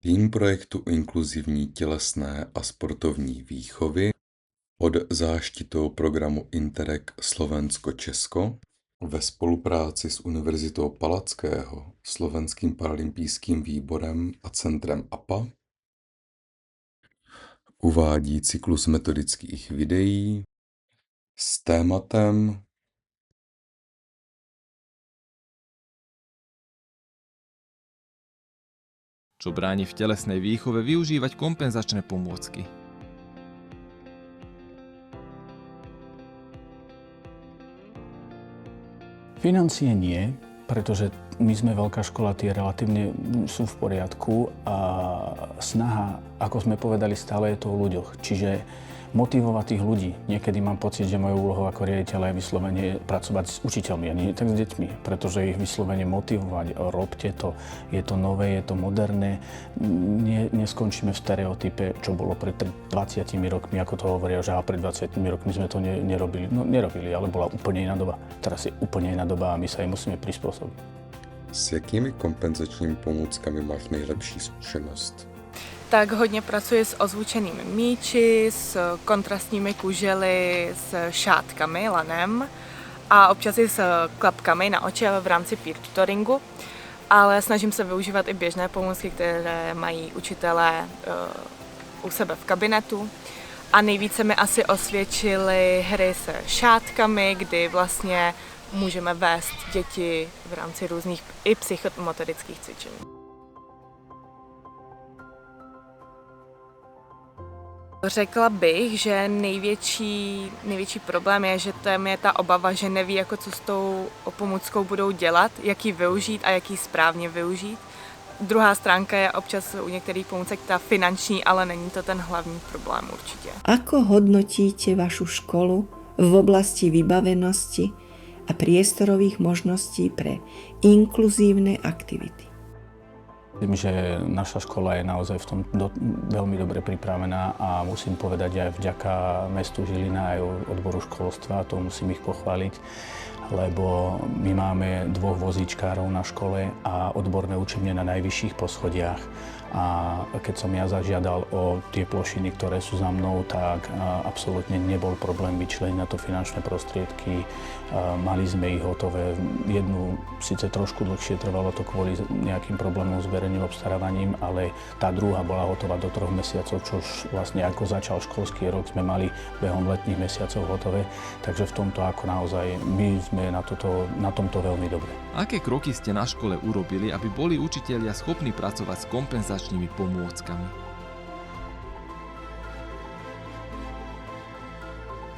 Tým projektu inkluzivní tělesné a sportovní výchovy pod záštitou programu Interreg Slovensko-Česko ve spolupráci s Univerzitou Palackého, Slovenským paralympijským výborem a centrem APA uvádí cyklus metodických videí s tématem čo bráni v telesnej výchove využívať kompenzačné pomôcky. Financie nie, pretože my sme veľká škola, tie relatívne sú v poriadku a snaha, ako sme povedali, stále je to o ľuďoch. Čiže motivovať tých ľudí. Niekedy mám pocit, že mojou úlohou ako riaditeľa je vyslovene pracovať s učiteľmi a nie tak s deťmi, pretože ich vyslovene motivovať. Robte to, je to nové, je to moderné. Neskončíme v stereotype, čo bolo pred 20 rokmi, ako to hovoria, že pred 20 rokmi sme to nerobili. No nerobili, ale bola úplne iná doba. Teraz je úplne iná doba a my sa jej musíme prispôsobiť. S jakými kompenzačními pomůckami máš nejlepší zkušenost? Tak hodně pracuji s ozvučenými míči, s kontrastními kužely, s šátkami, lanem a občas i s klapkami na oči v rámci peer tutoringu. Ale snažím se využívat i běžné pomůcky, které mají učitelé u sebe v kabinetu. A nejvíce mi asi osvědčily hry se šátkami, kdy vlastně můžeme vést děti v rámci různých i psychomotorických cvičení. Řekla bych, že největší problém je, že tam je ta obava, že neví, jako co s tou pomůckou budou dělat, jak ji využít a jak ji správně využít. Druhá stránka je občas u některých pomůcek ta finanční, ale není to ten hlavní problém určitě. Ako hodnotíte vašu školu v oblasti vybavenosti a priestorových možností pre inkluzívne aktivity? Myslím, že naša škola je naozaj v tom veľmi dobre pripravená a musím povedať aj vďaka mestu Žilina aj odboru školstva, to musím ich pochváliť, lebo my máme 2 vozíčkárov na škole a odborné učebne na najvyšších poschodiach. A keď som ja zažiadal o tie plošiny, ktoré sú za mnou, tak absolútne nebol problém vyčleniť na to finančné prostriedky. Mali sme ich hotové. Jednu síce trošku dlhšie trvalo to kvôli nejakým problémom s verejným obstarávaním, ale tá druhá bola hotová do 3 mesiacov, čo už vlastne ako začal školský rok sme mali behom letných mesiacov hotové. Takže v tomto ako naozaj my sme na tomto veľmi dobre. Aké kroky ste na škole urobili, aby boli učitelia schopní pracovať s kompenzačnými pomôckami?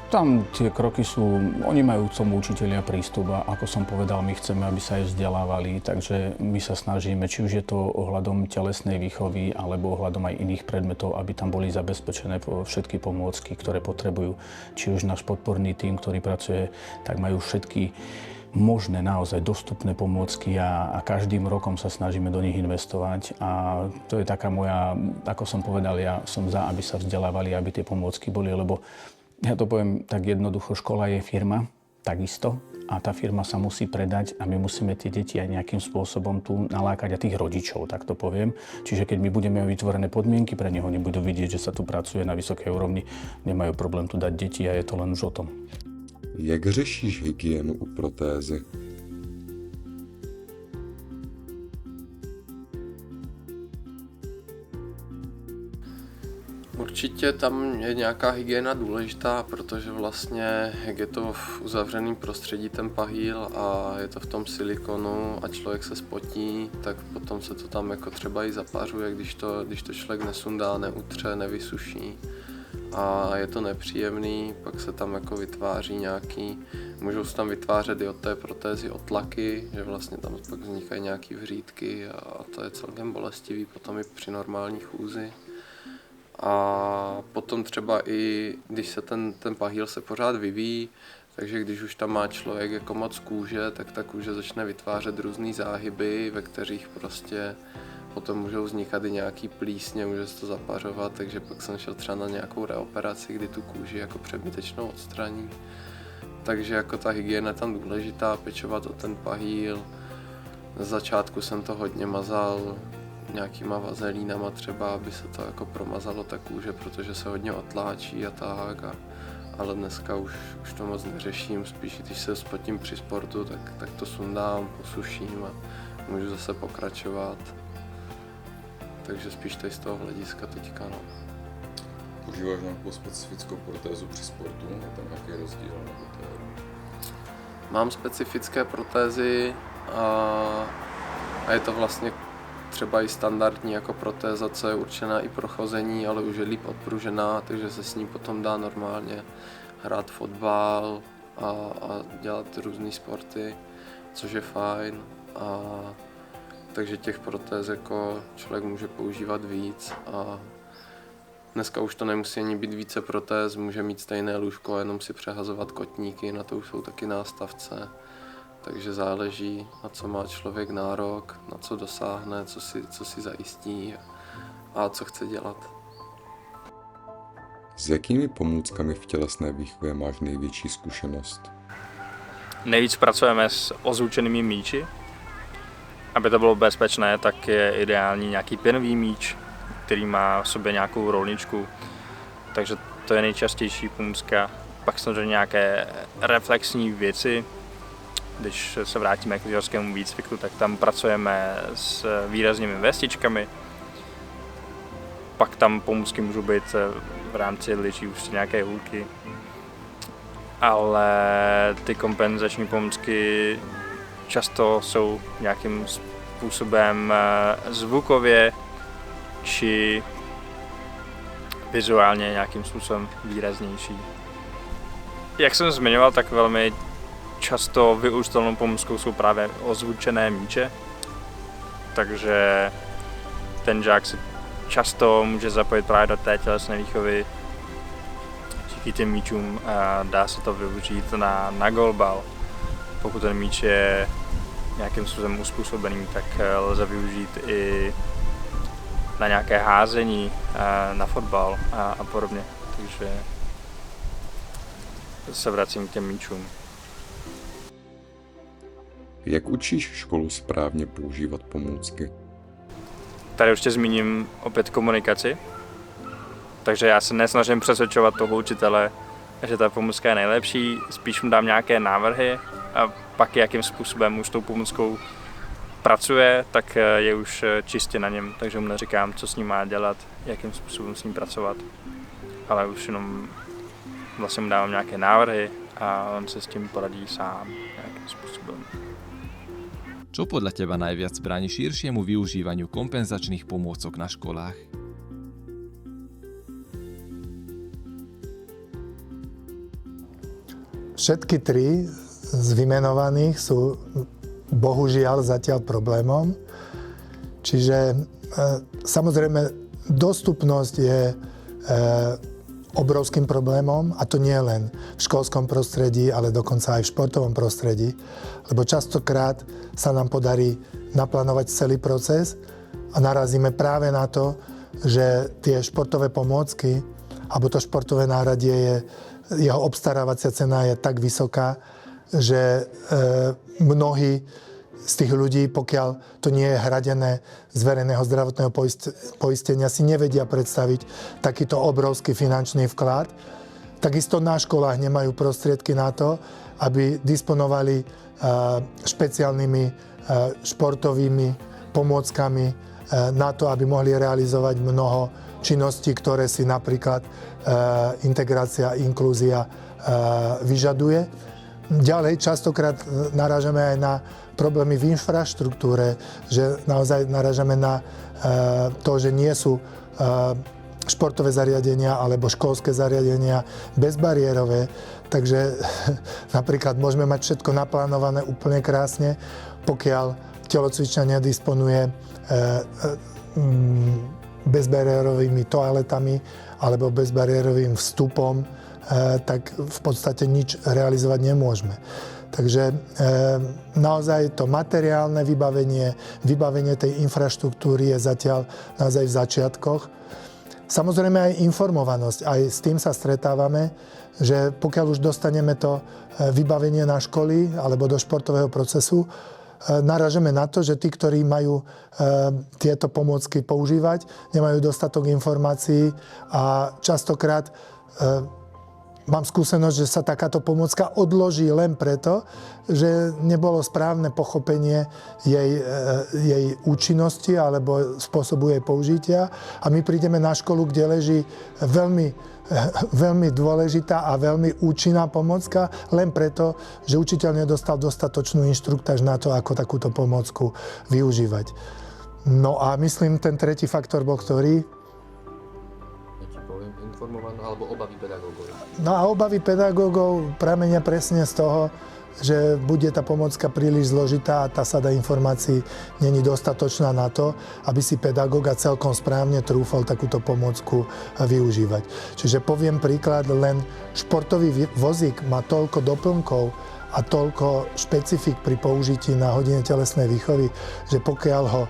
Tam tie kroky sú, oni majú k tomu učitelia prístup a ako som povedal, my chceme, aby sa aj vzdelávali, takže my sa snažíme, či už je to ohľadom telesnej výchovy alebo ohľadom aj iných predmetov, aby tam boli zabezpečené všetky pomôcky, ktoré potrebujú. Či už náš podporný tím, ktorý pracuje, tak majú všetky možné naozaj dostupné pomôcky a každým rokom sa snažíme do nich investovať a to je taká moja, ako som povedal, ja som za, aby sa vzdelávali, aby tie pomôcky boli, lebo ja to poviem tak jednoducho, škola je firma, takisto a tá firma sa musí predať a my musíme tie deti aj nejakým spôsobom tu nalákať a tých rodičov, tak to poviem. Čiže keď my budeme vytvorené podmienky pre neho, oni budú vidieť, že sa tu pracuje na vysokej úrovni, nemajú problém tu dať deti a je to len už o tom. Jak řešíš hygienu u protézy? Určitě tam je nějaká hygiena důležitá, protože vlastně, jak je to v uzavřeném prostředí ten pahýl a je to v tom silikonu a člověk se spotí, tak potom se to tam jako třeba i zapařuje, když to člověk nesundá, neutře, nevysuší a je to nepříjemný, pak se tam jako vytváří můžou se tam vytvářet i od té protézy otlaky, že vlastně tam pak vznikají nějaký vřídky a to je celkem bolestivý potom i při normální chůzi. A potom třeba i když se ten pahýl se pořád vyvíjí, takže když už tam má člověk jako moc kůže, tak ta kůže začne vytvářet různý záhyby, ve kterých prostě potom můžou vznikat i nějaký plísně, může se to zapařovat, takže pak jsem šel třeba na nějakou reoperaci, kdy tu kůži jako přebytečnou odstraní. Takže jako ta hygiena je tam důležitá, pečovat o ten pahýl. Na začátku jsem to hodně mazal nějakýma vazelínama třeba, aby se to jako promazalo ta kůže, protože se hodně otláčí a tak. Ale dneska už to moc neřeším, spíš když se spotím při sportu, tak to sundám, posuším a můžu zase pokračovat. Takže spíš tady z toho hlediska teďka, no. Používáš nějakou specifickou protézu při sportu? Je tam nějaký rozdíl? Mám specifické protézy a je to vlastně třeba i standardní jako protéza, co je určená i pro chození, ale už je líp odpružená, takže se s ní potom dá normálně hrát fotbal a dělat různé sporty, což je fajn. Takže těch protéz jako člověk může používat víc a dneska už to nemusí ani být více protéz, může mít stejné lůžko, jenom si přehazovat kotníky, na to už jsou taky nástavce. Takže záleží, na co má člověk nárok, na co dosáhne, co si zajistí a co chce dělat. S jakými pomůckami v tělesné výchově máš největší zkušenost? Nejvíc pracujeme s ozvučenými míči. Aby to bylo bezpečné, tak je ideální nějaký pěnový míč, který má v sobě nějakou rolničku. Takže to je nejčastější pomůcka. Pak samozřejmě nějaké reflexní věci. Když se vrátíme k lyžařskému výcviku, tak tam pracujeme s výraznými vestičkami. Pak tam pomůcky můžou být v rámci lyží už nějaké hůlky. Ale ty kompenzační pomůcky často jsou nějakým způsobem zvukově či vizuálně nějakým způsobem výraznější. Jak jsem zmiňoval, tak velmi často využitelnou pomůckou jsou právě ozvučené míče, takže ten žák se často může zapojit právě do té tělesné výchovy díky těm míčům a dá se to využít na golbal. Pokud ten míč je nějakým způsobem uspůsobený, tak lze využít i na nějaké házení, na fotbal a podobně. Takže se vracím k těm míčům. Jak učíš školu správně používat pomůcky? Tady ještě zmíním opět komunikaci. Takže já se nesnažím přesvědčovat toho učitele, že ta pomůcka je nejlepší, spíš mu dám nějaké návrhy a pak jakým způsobem už s tou pomůckou pracuje, tak je už čistě na něm, takže mu neříkám, co s ním má dělat, jakým způsobem s ním pracovat, ale už jenom vlastně mu dávám nějaké návrhy a on se s tím poradí sám nějakým způsobem. Čo podľa teba najviac bráni širšiemu využívaniu kompenzačných pomôcok na školách? Všetky tri z vymenovaných sú bohužiaľ zatiaľ problémom. Čiže samozrejme dostupnosť je obrovským problémom a to nie len v školskom prostredí, ale dokonca aj v športovom prostredí, lebo častokrát sa nám podarí naplánovať celý proces a narazíme práve na to, že tie športové pomôcky alebo to športové náradie jeho obstarávacia cena je tak vysoká, že mnohí z tých ľudí, pokiaľ to nie je hradené z verejného zdravotného poistenia, si nevedia predstaviť takýto obrovský finančný vklad. Takisto na školách nemajú prostriedky na to, aby disponovali špeciálnymi športovými pomôckami na to, aby mohli realizovať mnoho činností, ktoré si napríklad integrácia, inklúzia vyžaduje. Ďalej častokrát narážame aj na problémy v infraštruktúre, že naozaj narážame na to, že nie sú športové zariadenia alebo školské zariadenia bezbariérové. Takže napríklad môžeme mať všetko naplánované úplne krásne, pokiaľ telocvičňa nedisponuje bezbariérovými toaletami alebo bezbariérovým vstupom, tak v podstate nič realizovať nemôžeme. Takže naozaj to materiálne vybavenie tej infraštruktúry je zatiaľ naozaj v začiatkoch. Samozrejme aj informovanosť, aj s tým sa stretávame, že pokiaľ už dostaneme to vybavenie na školy alebo do športového procesu, naražeme na to, že tí, ktorí majú tieto pomôcky používať, nemajú dostatok informácií a častokrát mám skúsenosť, že sa takáto pomôcka odloží len preto, že nebolo správne pochopenie jej účinnosti alebo spôsobu jej použitia a my prídeme na školu, kde leží veľmi dôležitá a veľmi účinná pomôcka len preto, že učiteľ nedostal dostatočnú inštruktáž na to, ako takúto pomôcku využívať. No a myslím, ten tretí faktor bol ktorý? Alebo obavy pedagógov. No a obavy pedagógov pramenia presne z toho, že bude tá pomôcka príliš zložitá a tá sada informácií není dostatočná na to, aby si pedagóga celkom správne trúfal takúto pomôcku využívať. Čiže poviem príklad, len športový vozík má toľko doplnkov a toľko špecifik pri použití na hodine telesnej výchovy, že pokiaľ ho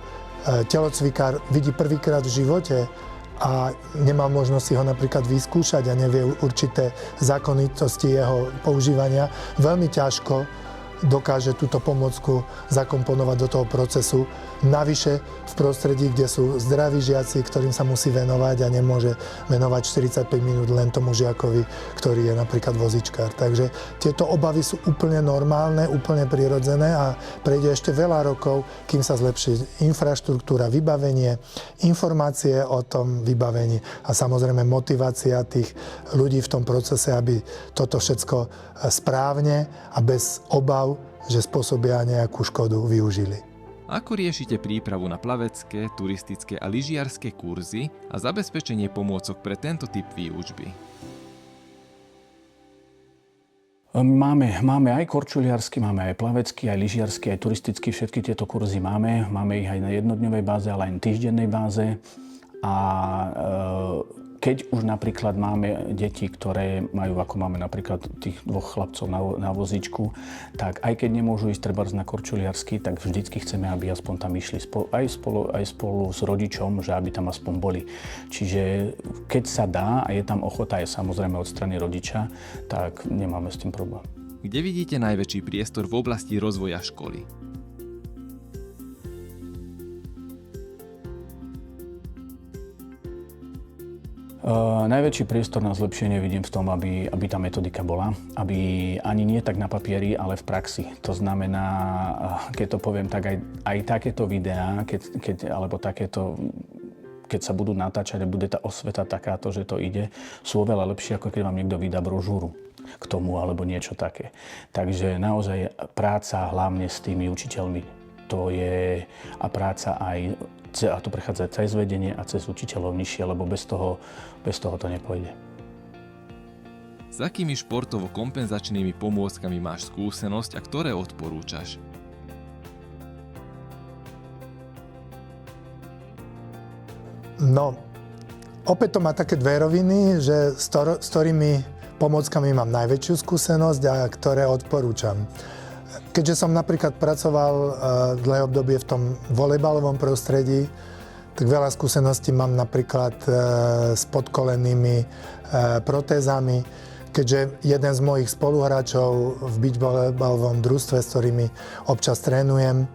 telocvikár vidí prvýkrát v živote, a nemá možnosť si ho napríklad vyskúšať a nevie určité zákonitosti jeho používania, veľmi ťažko dokáže túto pomôcku zakomponovať do toho procesu. Navyše v prostredí, kde sú zdraví žiaci, ktorým sa musí venovať a nemôže venovať 45 minút len tomu žiakovi, ktorý je napríklad vozičkár. Takže tieto obavy sú úplne normálne, úplne prirodzené a prejde ešte veľa rokov, kým sa zlepší infraštruktúra, vybavenie, informácie o tom vybavení a samozrejme motivácia tých ľudí v tom procese, aby toto všetko správne a bez obav, že spôsobia nejakú škodu, využili. Ako riešite prípravu na plavecké, turistické a lyžiarske kurzy a zabezpečenie pomôcok pre tento typ výučby? Máme aj korčuliarsky, máme aj plavecký, aj lyžiarsky, aj turistický. Všetky tieto kurzy máme. Máme ich aj na jednodňovej báze, ale aj na týždennej báze. A keď už napríklad máme deti, ktoré majú, ako máme napríklad tých dvoch chlapcov na vozíčku, tak aj keď nemôžu ísť trebárs na korčuliarsky, tak vždycky chceme, aby aspoň tam išli aj spolu s rodičom, že aby tam aspoň boli. Čiže keď sa dá a je tam ochota aj samozrejme od strany rodiča, tak nemáme s tým problém. Kde vidíte najväčší priestor v oblasti rozvoja školy? Najväčší priestor na zlepšenie vidím v tom, aby tá metodika bola, aby ani nie tak na papieri, ale v praxi. To znamená, keď to poviem tak, aj takéto videá, keď sa budú natáčať a bude tá osveta takáto, že to ide, sú oveľa lepšie, ako keď vám niekto vydá brožúru k tomu alebo niečo také. Takže naozaj práca hlavne s tými učiteľmi, to je a práca aj a to prechádza cez vedenie a cez učiteľov nižšie, lebo bez toho to nepôjde. S akými športovo-kompenzačnými pomôckami máš skúsenosť a ktoré odporúčaš? No, opäť to má také dve roviny, že s ktorými pomôckami mám najväčšiu skúsenosť a ktoré odporúčam. Keďže som napríklad pracoval dlhé obdobie v tom volejbalovom prostredí, tak veľa skúseností mám napríklad s podkolenými protézami, keďže jeden z mojich spoluhráčov v beach volejbalovom družstve, s ktorými občas trénujem,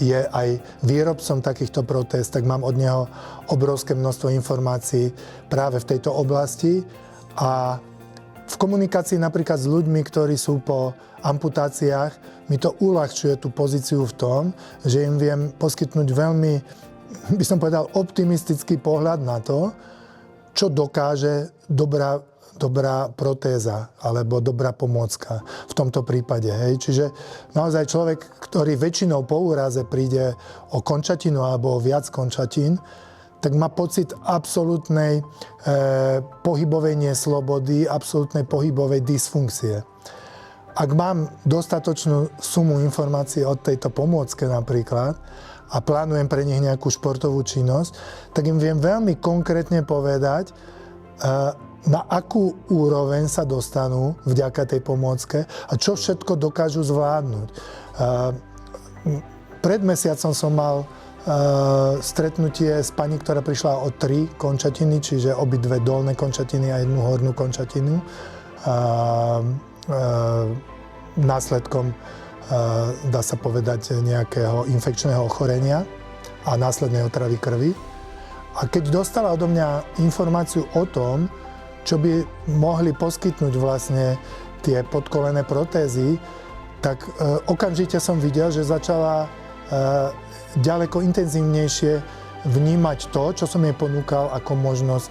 je aj výrobcom takýchto protéz, tak mám od neho obrovské množstvo informácií práve v tejto oblasti a v komunikácii napríklad s ľuďmi, ktorí sú po amputáciách, mi to uľahčuje tú pozíciu v tom, že im viem poskytnúť veľmi, by som povedal, optimistický pohľad na to, čo dokáže dobrá protéza alebo dobrá pomôcka v tomto prípade. Hej. Čiže naozaj človek, ktorý väčšinou po úraze príde o končatinu alebo o viac končatín, tak má pocit absolútnej pohybovej neslobody, absolútnej pohybovej dysfunkcie. Ak mám dostatočnú sumu informácií od tejto pomôcke napríklad a plánujem pre nich nejakú športovú činnosť, tak im viem veľmi konkrétne povedať, na akú úroveň sa dostanú vďaka tej pomôcke a čo všetko dokážu zvládnuť. Pred mesiacom som mal stretnutie s pani, ktorá prišla o 3 končatiny, čiže obidve dolné končatiny a jednu hornú končatinu. Následkom dá sa povedať, nejakého infekčného ochorenia a následnej otravy krvi. A keď dostala odo mňa informáciu o tom, čo by mohli poskytnúť vlastne tie podkolené protézy, tak okamžite som videl, že začala ďaleko intenzívnejšie vnímať to, čo som jej ponúkal ako možnosť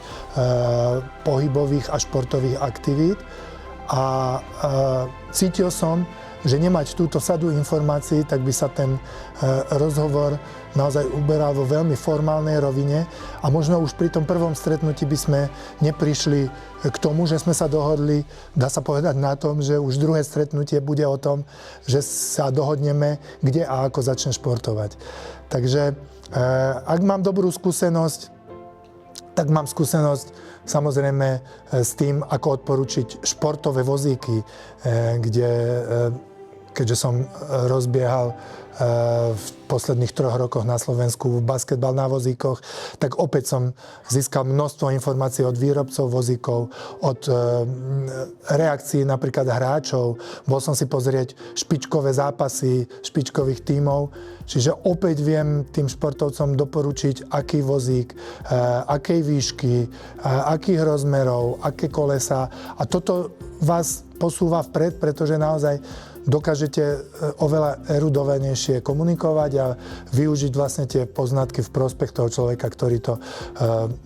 pohybových a športových aktivít. A cítil som, že nemať túto sadu informácií, tak by sa ten rozhovor naozaj uberal vo veľmi formálnej rovine a možno už pri tom prvom stretnutí by sme neprišli k tomu, že sme sa dohodli, dá sa povedať na tom, že už druhé stretnutie bude o tom, že sa dohodneme, kde a ako začne športovať. Takže ak mám dobrú skúsenosť, tak mám skúsenosť samozrejme s tým, ako odporučiť športové vozíky, kde keďže som rozbiehal v posledných 3 rokoch na Slovensku basketbal na vozíkoch, tak opäť som získal množstvo informácií od výrobcov vozíkov, od reakcií napríklad hráčov. Bol som si pozrieť špičkové zápasy špičkových tímov, čiže opäť viem tým športovcom doporučiť, aký vozík, akej výšky, akých rozmerov, aké kolesa. A toto vás posúva vpred, pretože naozaj dokážete oveľa erudovanejšie komunikovať a využiť vlastne tie poznatky v prospech toho človeka, ktorý to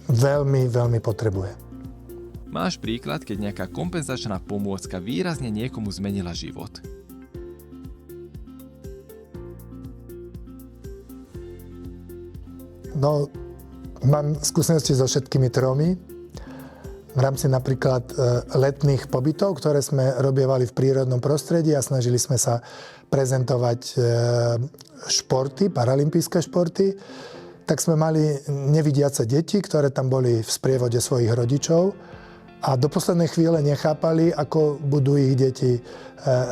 veľmi, veľmi potrebuje. Máš príklad, keď nejaká kompenzačná pomôcka výrazne niekomu zmenila život? No, mám skúsenosti so všetkými 3. V rámci napríklad letných pobytov, ktoré sme robievali v prírodnom prostredí a snažili sme sa prezentovať športy, paralympijské športy, tak sme mali nevidiace deti, ktoré tam boli v sprievode svojich rodičov a do poslednej chvíle nechápali, ako budú ich deti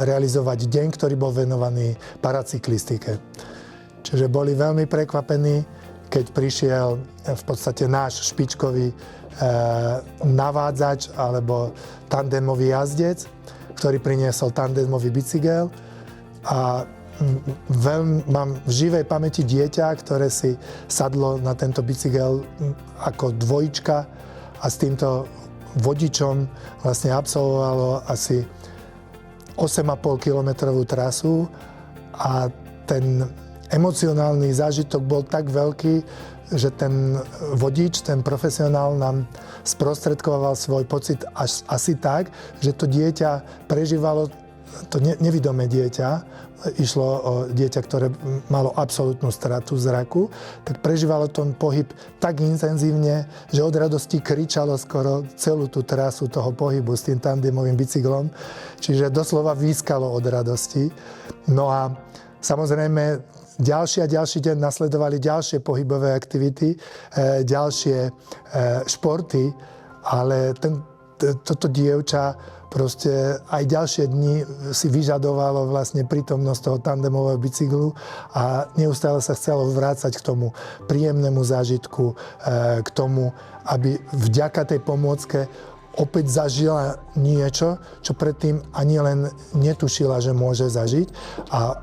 realizovať deň, ktorý bol venovaný paracyklistike. Čiže boli veľmi prekvapení, keď prišiel v podstate náš špičkový navádzač alebo tandemový jazdec, ktorý priniesol tandemový bicykel a mám v živej pamäti dieťa, ktoré si sadlo na tento bicykel ako dvojička a s týmto vodičom vlastne absolvovalo asi 8,5 kilometrovú trasu a ten emocionálny zážitok bol tak veľký, že ten vodič, ten profesionál nám sprostredkoval svoj pocit asi tak, že to dieťa prežívalo, to nevidomé dieťa, išlo o dieťa, ktoré malo absolútnu stratu zraku, tak prežívalo ten pohyb tak intenzívne, že od radosti kričalo skoro celú tú trasu toho pohybu s tým tandemovým bicyklom, čiže doslova výskalo od radosti. No a samozrejme, ďalší a ďalší deň nasledovali ďalšie pohybové aktivity, ďalšie športy, ale toto dievča proste aj ďalšie dni si vyžadovalo vlastne prítomnosť toho tandemového bicyklu a neustále sa chcelo vrácať k tomu príjemnému zážitku, k tomu, aby vďaka tej pomôcke opäť zažila niečo, čo predtým ani len netušila, že môže zažiť. A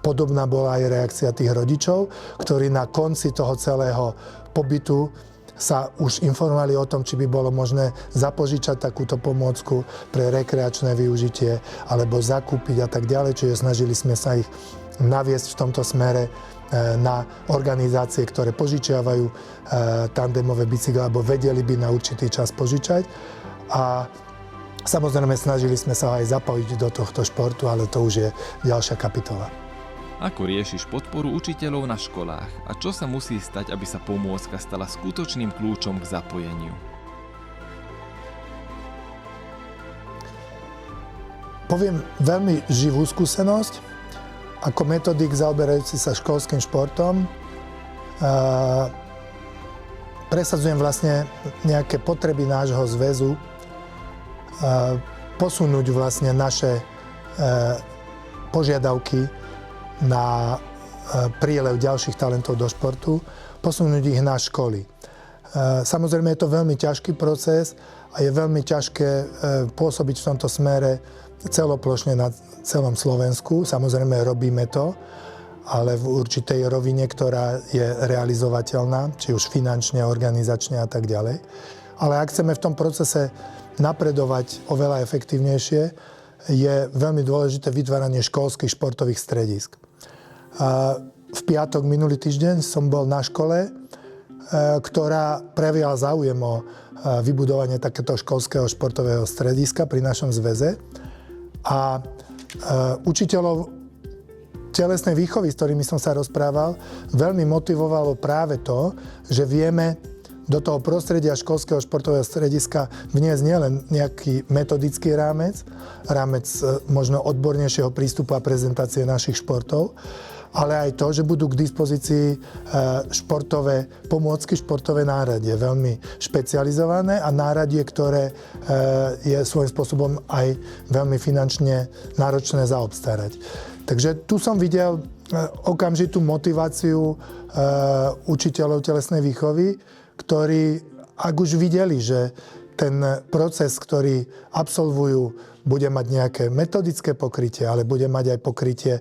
podobná bola aj reakcia tých rodičov, ktorí na konci toho celého pobytu sa už informovali o tom, či by bolo možné zapožičať takúto pomôcku pre rekreačné využitie alebo zakúpiť a tak ďalej. Čiže snažili sme sa ich naviesť v tomto smere na organizácie, ktoré požičiavajú tandemové bicykle alebo vedeli by na určitý čas požičať. A samozrejme snažili sme sa aj zapojiť do tohto športu, ale to už je ďalšia kapitola. Ako riešiš podporu učiteľov na školách a čo sa musí stať, aby sa pomôcka stala skutočným kľúčom k zapojeniu? Poviem veľmi živú skúsenosť. Ako metodik zaoberajúci sa školským športom presadzujem vlastne nejaké potreby nášho zväzu, posunúť vlastne naše požiadavky na prílev ďalších talentov do športu, posunúť ich na školy. Samozrejme je to veľmi ťažký proces a je veľmi ťažké pôsobiť v tomto smere celoplošne na celom Slovensku. Samozrejme robíme to, ale v určitej rovine, ktorá je realizovateľná, či už finančne, organizačne a tak ďalej. Ale ak chceme v tom procese napredovať oveľa efektívnejšie, je veľmi dôležité vytváranie školských športových stredisk. V piatok minulý týždeň som bol na škole, ktorá prejavila záujem o vybudovanie takéto školského športového strediska pri našom zväze. A učiteľov telesnej výchovy, s ktorými som sa rozprával, veľmi motivovalo práve to, že vieme do toho prostredia školského športového strediska vniesť nielen nejaký metodický rámec možno odbornejšieho prístupu a prezentácie našich športov, ale aj to, že budú k dispozícii športové pomôcky, športové náradie, veľmi špecializované a náradie, ktoré je svojím spôsobom aj veľmi finančne náročné zaobstarať. Takže tu som videl okamžitú motiváciu učiteľov telesnej výchovy, ktorí, ak už videli, že ten proces, ktorý absolvujú, bude mať nejaké metodické pokrytie, ale bude mať aj pokrytie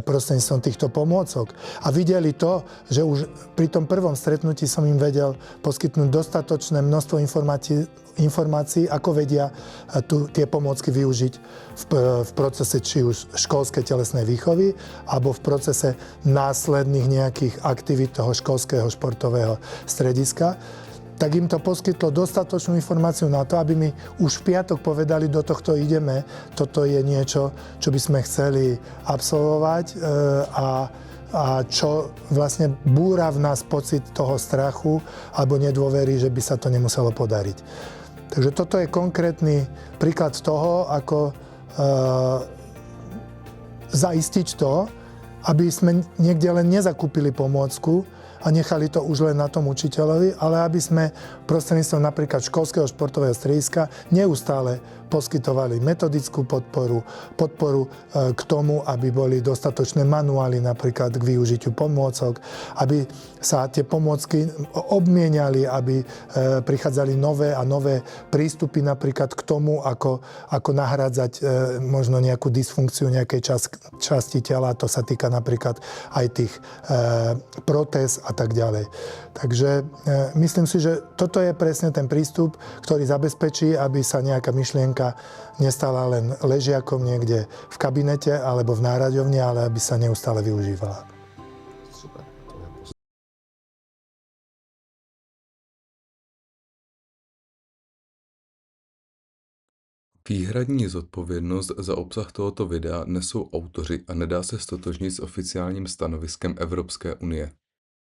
prostredníctvom týchto pomôcok. A videli to, že už pri tom prvom stretnutí som im vedel poskytnúť dostatočné množstvo informácií, ako vedia tie pomôcky využiť v procese či už školskej telesnej výchovy, alebo v procese následných nejakých aktivít toho školského športového strediska. Tak im to poskytlo dostatočnú informáciu na to, aby mi už v piatok povedali, do tohto ideme, toto je niečo, čo by sme chceli absolvovať a čo vlastne búra v nás pocit toho strachu alebo nedôvery, že by sa to nemuselo podariť. Takže toto je konkrétny príklad toho, ako zaistiť to, aby sme niekde len nezakúpili pomôcku a nechali to už len na tom učiteľovi, ale aby sme prostredníctvom napríklad školského športového strediska neustále poskytovali metodickú podporu k tomu, aby boli dostatočné manuály napríklad k využitiu pomôcok, aby sa tie pomôcky obmieniali, aby prichádzali nové a nové prístupy napríklad k tomu, ako nahrádzať možno nejakú dysfunkciu nejakej časti tela. To sa týka napríklad aj tých protéz a tak ďalej. Takže myslím si, že toto je presne ten prístup, ktorý zabezpečí, aby sa nejaká myšlienka nestala len ležiakom niekde v kabinete alebo v náraďovni, ale aby sa neustále využívala. Super. Výhradní zodpovědnost za obsah tohoto videa nesou autoři a nedá se ztotožnit s oficiálním stanoviskem Evropské unie.